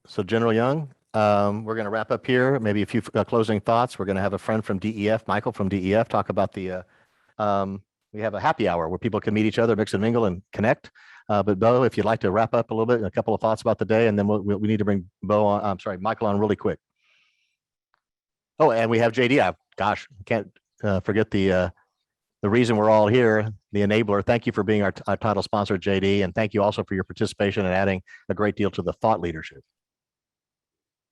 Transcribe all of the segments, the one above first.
So General Young, we're going to wrap up here. Maybe a few closing thoughts. We're going to have a friend from DEF, Michael from DEF, talk about we have a happy hour where people can meet each other, mix and mingle, and connect. But Bo, if you'd like to wrap up a little bit, a couple of thoughts about the day, and then we need to bring Bo on. I'm sorry, Michael on really quick. Oh, and we have JD. Gosh, can't forget the reason we're all here, the enabler. Thank you for being our title sponsor, JD, and thank you also for your participation and adding a great deal to the thought leadership.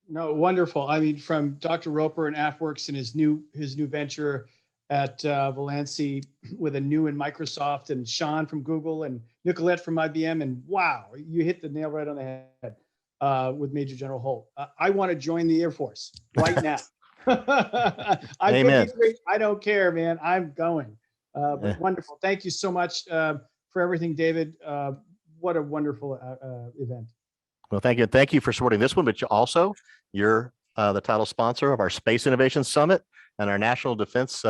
No, wonderful. I mean, from Dr. Roper and AFWorks and his new venture at Valancy with Anu and Microsoft, and Sean from Google and Nicolette from IBM, and wow, you hit the nail right on the head with Major General Holt. I want to join the Air Force right now. Amen. I don't care, man. I'm going. But wonderful. Thank you so much for everything, David. What a wonderful event. Well, thank you. Thank you for supporting this one, but you're the title sponsor of our Space Innovation Summit and our National Defense,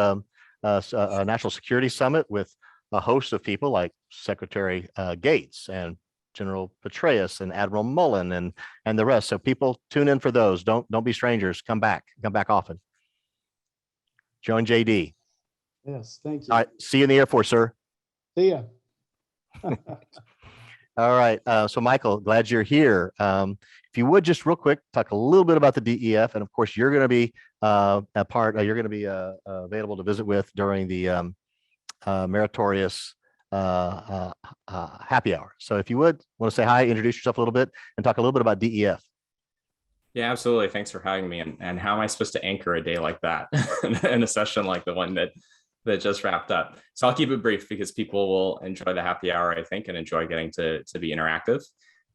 National Security Summit with a host of people like Secretary Gates and General Petraeus and Admiral Mullen and the rest. So people tune in for those. Don't be strangers. Come back often. Join JD. Yes, thank you. All right. See you in the Air Force, sir. See ya. All right. So Michael, glad you're here. If you would just real quick, talk a little bit about the DEF. And of course, you're going to be available to visit with during the meritorious happy hour. So if you would want to say hi, introduce yourself a little bit and talk a little bit about DEF. Yeah, absolutely. Thanks for having me. And how am I supposed to anchor a day like that in a session like the one that just wrapped up? So I'll keep it brief because people will enjoy the happy hour, I think, and enjoy getting to be interactive.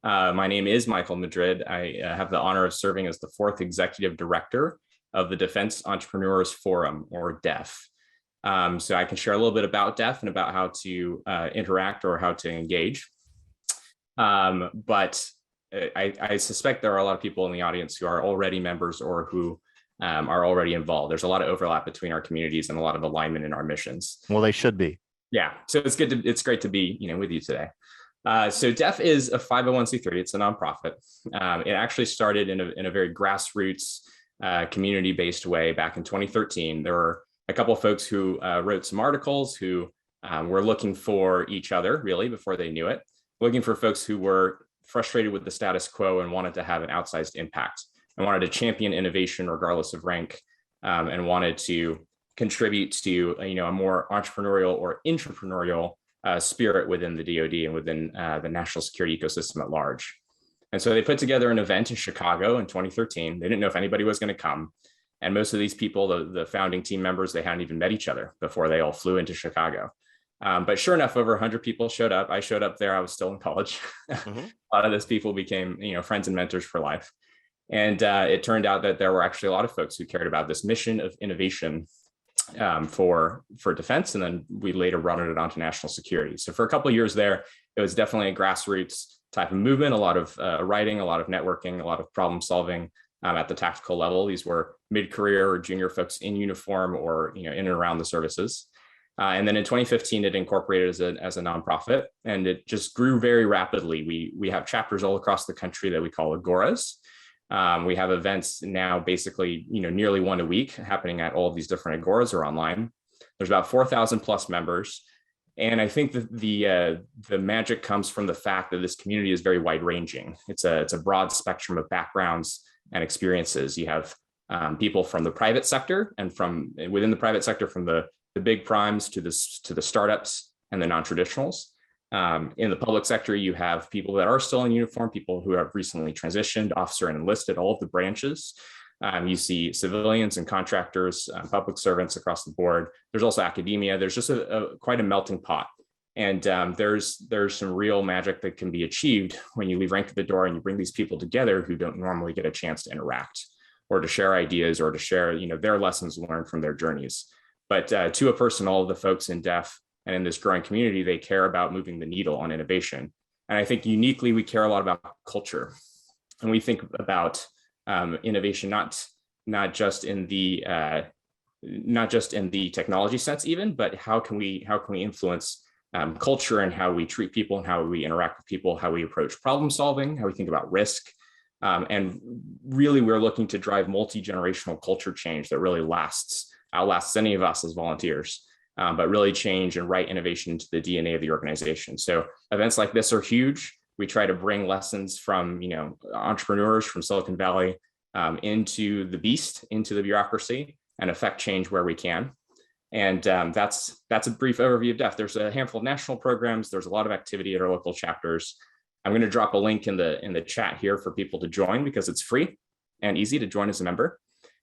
My name is Michael Madrid. I have the honor of serving as the 4th Executive Director of the Defense Entrepreneurs Forum, or DEF. So I can share a little bit about DEF and about how to interact or how to engage. But I suspect there are a lot of people in the audience who are already members or who are already involved. There's a lot of overlap between our communities and a lot of alignment in our missions. Well, they should be. Yeah, so it's great to be with you today. So DEF is a 501c3. It's a nonprofit. It actually started in a very grassroots, community-based way back in 2013. There were a couple of folks who wrote some articles who were looking for each other, really, before they knew it, looking for folks who were frustrated with the status quo and wanted to have an outsized impact and wanted to champion innovation regardless of rank, and wanted to contribute to a more entrepreneurial or intrapreneurial spirit within the DoD and within the national security ecosystem at large. And so they put together an event in Chicago in 2013. They didn't know if anybody was going to come. And most of these people, the founding team members, they hadn't even met each other before they all flew into Chicago. But sure enough, over 100 people showed up. I showed up there. I was still in college. Mm-hmm. A lot of those people became, friends and mentors for life. And it turned out that there were actually a lot of folks who cared about this mission of innovation for defense. And then we later brought it onto national security. So for a couple of years there, it was definitely a grassroots type of movement, a lot of writing, a lot of networking, a lot of problem solving at the tactical level. These were mid-career or junior folks in uniform or in and around the services. And then in 2015, it incorporated as a nonprofit, and it just grew very rapidly. We have chapters all across the country that we call agoras. We have events now basically, nearly one a week happening at all of these different agoras or online. There's about 4,000 plus members. And I think that the magic comes from the fact that this community is very wide ranging. It's a broad spectrum of backgrounds and experiences. You have people from the private sector and from within the private sector, from the big primes to the startups and the non-traditionals. In the public sector, you have people that are still in uniform, people who have recently transitioned, officer and enlisted, all of the branches. You see civilians and contractors, public servants across the board. There's also academia. There's just quite a melting pot. And there's some real magic that can be achieved when you leave rank at the door and you bring these people together who don't normally get a chance to interact or to share ideas or to share their lessons learned from their journeys. But to a person, all of the folks in DEF and in this growing community, they care about moving the needle on innovation. And I think uniquely, we care a lot about culture. And we think about innovation, not just in the technology sense even, but how can we influence culture and how we treat people and how we interact with people, how we approach problem solving, how we think about risk, And really, we're looking to drive multi-generational culture change that really outlasts any of us as volunteers, but really change and write innovation into the DNA of the organization. So events like this are huge. We try to bring lessons from, entrepreneurs from Silicon Valley into the beast, into the bureaucracy, and affect change where we can. And that's a brief overview of DEF. There's a handful of national programs. There's a lot of activity at our local chapters. I'm going to drop a link in the chat here for people to join because it's free and easy to join as a member.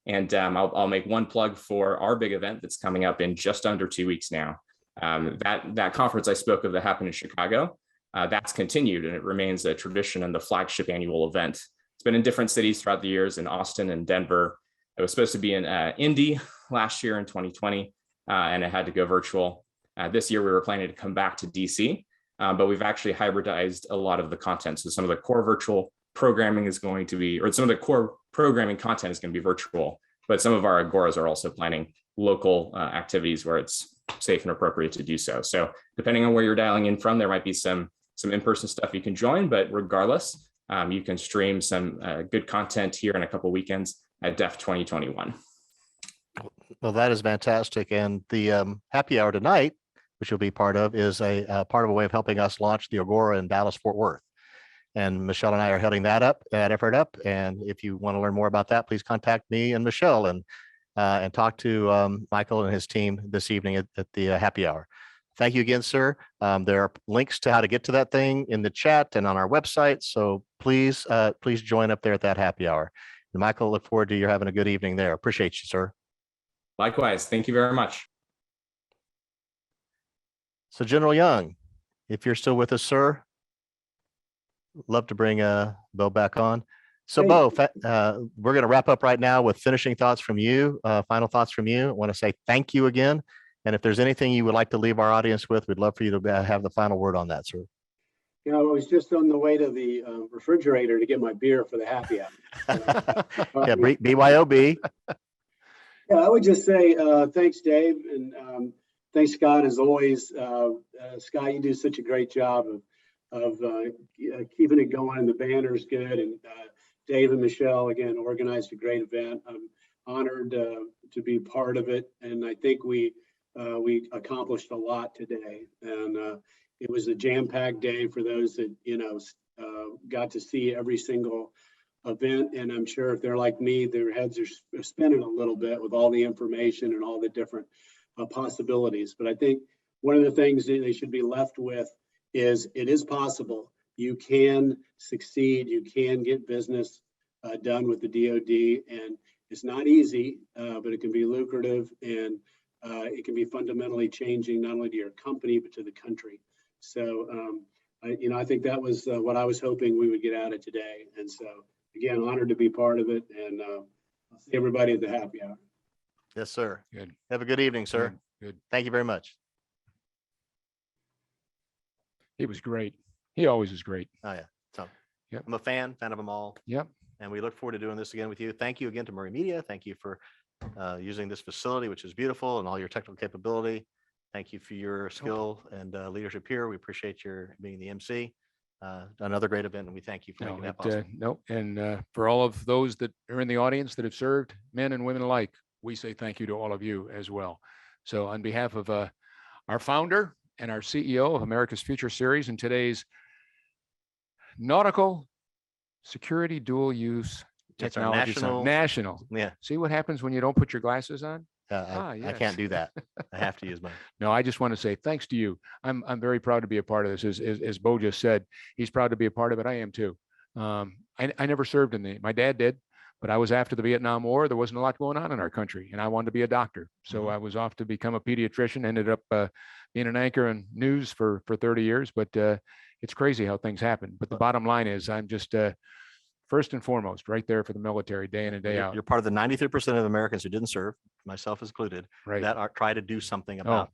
And I'll make one plug for our big event that's coming up in just under 2 weeks now. That conference I spoke of that happened in Chicago, that's continued, and it remains a tradition and the flagship annual event. It's been in different cities throughout the years, in Austin and Denver. It was supposed to be in Indy last year in 2020, and it had to go virtual. This year we were planning to come back to DC, but we've actually hybridized a lot of the content. So some of the core virtual programming is going to be, or some of the core programming content is going to be virtual, but some of our agoras are also planning local activities where it's safe and appropriate to do so. So depending on where you're dialing in from, there might be some in-person stuff you can join, but regardless, you can stream some good content here in a couple weekends at DEF 2021. Well, that is fantastic. And the happy hour tonight, which you'll be part of, is a part of a way of helping us launch the Agora in Dallas, Fort Worth. And Michelle and I are heading that effort up. And if you want to learn more about that, please contact me and Michelle and talk to Michael and his team this evening at the happy hour. Thank you again, sir. There are links to how to get to that thing in the chat and on our website. So please join up there at that happy hour. And Michael, look forward to you having a good evening there. Appreciate you, sir. Likewise. Thank you very much. So General Young, if you're still with us, sir, love to bring Bo back on. So hey. Bo, we're going to wrap up right now with finishing thoughts from you, final thoughts from you. I want to say thank you again. And if there's anything you would like to leave our audience with, we'd love for you to have the final word on that, sir. You know, I was just on the way to the refrigerator to get my beer for the happy hour. Yeah, BYOB. Yeah, I would just say thanks, Dave, and thanks, Scott, as always. Scott, you do such a great job of keeping it going, and the banner's good. And Dave and Michelle, again, organized a great event. I'm honored to be part of it, and I think we accomplished a lot today. And it was a jam-packed day for those that, got to see every single event. And I'm sure if they're like me, their heads are spinning a little bit with all the information and all the different possibilities. But I think one of the things that they should be left with is it is possible. You can succeed. You can get business done with the DoD, and it's not easy, but it can be lucrative, and it can be fundamentally changing not only to your company but to the country. So, I think that was what I was hoping we would get out of today. And so, again, honored to be part of it, and I'll see everybody at the happy hour. Yes, sir. Good. Have a good evening, sir. Good. Thank you very much. He was great. He always is great. Oh yeah. So Yep. I'm a fan of them all. Yep. And we look forward to doing this again with you. Thank you again to Murray Media. Thank you for using this facility, which is beautiful, and all your technical capability. Thank you for your skill and leadership here. We appreciate your being the MC. Another great event, and we thank you for making that possible. And for all of those that are in the audience that have served, men and women alike, we say thank you to all of you as well. So on behalf of our founder and our CEO of America's Future Series and today's Nautical Security Dual Use Technology National. Yeah. See what happens when you don't put your glasses on? I can't do that. I have to use mine. No, I just want to say thanks to you. I'm very proud to be a part of this. As Bo just said, he's proud to be a part of it. I am too. I never served my dad did, but I was after the Vietnam War. There wasn't a lot going on in our country, and I wanted to be a doctor. So I was off to become a pediatrician, ended up being an anchor in news for 30 years, but it's crazy how things happen. But the bottom line is I'm just first and foremost right there for the military day in and day out. You're part of the 93% of Americans who didn't serve, myself included, right, that are try to do something about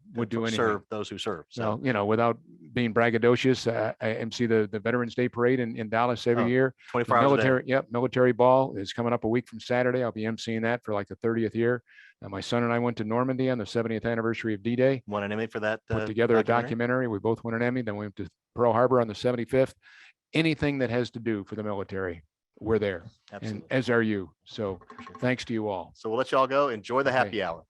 serve those who serve. So, without being braggadocious, I MC the Veterans Day Parade in Dallas every year. 24 hours military, a day. Yep, military ball is coming up a week from Saturday. I'll be emceeing that for like the 30th year. My son and I went to Normandy on the 70th anniversary of D-Day. Won an Emmy for that. Put together a documentary. We both won an Emmy. Then we went to Pearl Harbor on the 75th. Anything that has to do for the military, we're there, and Absolutely. as are you. So For sure. thanks to you all. So we'll let you all go. Enjoy the Okay. happy hour.